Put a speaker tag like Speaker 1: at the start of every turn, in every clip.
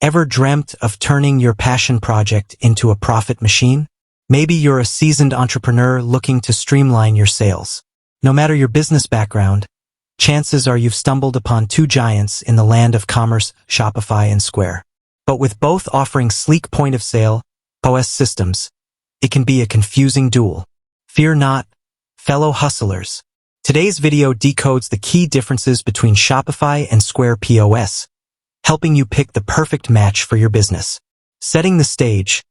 Speaker 1: Ever dreamt of turning your passion project into a profit machine? Maybe you're a seasoned entrepreneur looking to streamline your sales. No matter your business background, chances are you've stumbled upon two giants in the land of commerce, Shopify and Square. But with both offering sleek point-of-sale POS systems, it can be a confusing duel. Fear not, fellow hustlers. Today's video decodes the key differences between Shopify and Square POS, helping you pick the perfect match for your business. Setting the stage.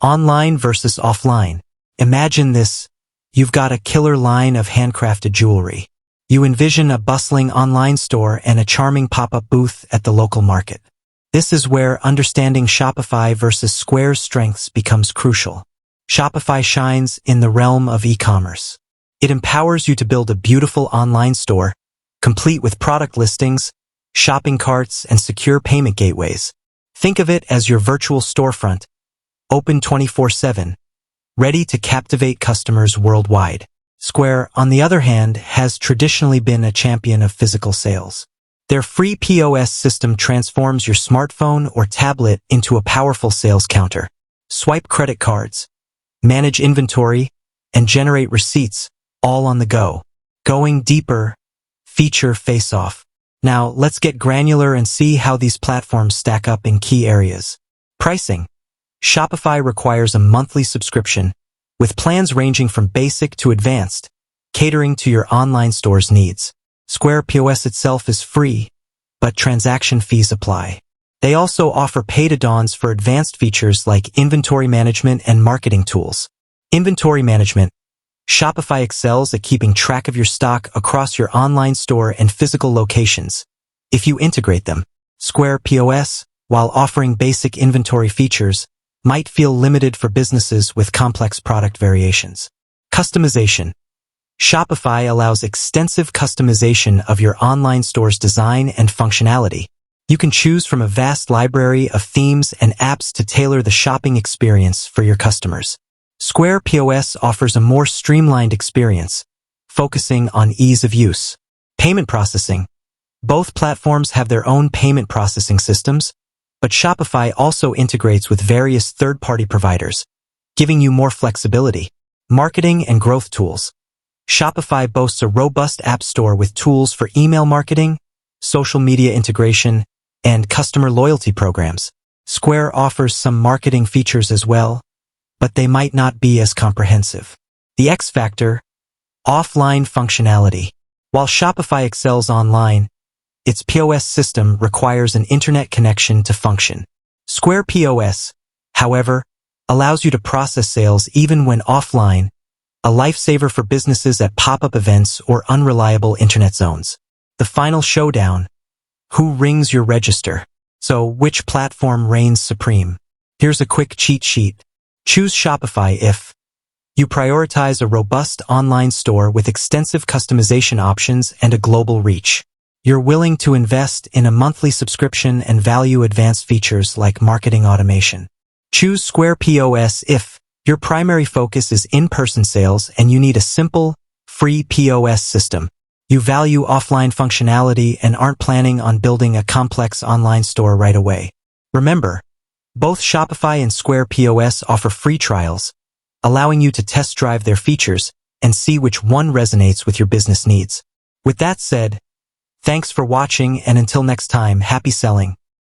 Speaker 1: Online versus offline. Imagine this. You've got a killer line of handcrafted jewelry. You envision a bustling online store and a charming pop-up booth at the local market. This is where understanding Shopify versus Square's strengths becomes crucial. Shopify shines in the realm of e-commerce. It empowers you to build a beautiful online store, complete with product listings, shopping carts, and secure payment gateways. Think of it as your virtual storefront, open 24/7, ready to captivate customers worldwide. Square, on the other hand, has traditionally been a champion of physical sales. Their free POS system transforms your smartphone or tablet into a powerful sales counter. Swipe credit cards, manage inventory, and generate receipts, all on the go. Going deeper, feature face-off. Now, let's get granular and see how these platforms stack up in key areas. Pricing. Shopify requires a monthly subscription, with plans ranging from basic to advanced, catering to your online store's needs. Square POS itself is free, but transaction fees apply. They also offer paid add-ons for advanced features like inventory management and marketing tools. Inventory management. Shopify excels at keeping track of your stock across your online store and physical locations, if you integrate them. Square POS, while offering basic inventory features, might feel limited for businesses with complex product variations. Customization. Shopify allows extensive customization of your online store's design and functionality. You can choose from a vast library of themes and apps to tailor the shopping experience for your customers. Square POS offers a more streamlined experience, focusing on ease of use. Payment processing. Both platforms have their own payment processing systems, but Shopify also integrates with various third-party providers, giving you more flexibility. Marketing and growth tools. Shopify boasts a robust app store with tools for email marketing, social media integration, and customer loyalty programs. Square offers some marketing features as well, but they might not be as comprehensive. The X factor, offline functionality. While Shopify excels online, its POS system requires an internet connection to function. Square POS, however, allows you to process sales even when offline, a lifesaver for businesses at pop-up events or unreliable internet zones. The final showdown. Who rings your register? So, which platform reigns supreme? Here's a quick cheat sheet. Choose Shopify if you prioritize a robust online store with extensive customization options and a global reach. You're willing to invest in a monthly subscription and value advanced features like marketing automation. Choose Square POS if your primary focus is in-person sales and you need a simple, free POS system. You value offline functionality and aren't planning on building a complex online store right away. Remember, both Shopify and Square POS offer free trials, allowing you to test drive their features and see which one resonates with your business needs. With that said, thanks for watching, and until next time, happy selling.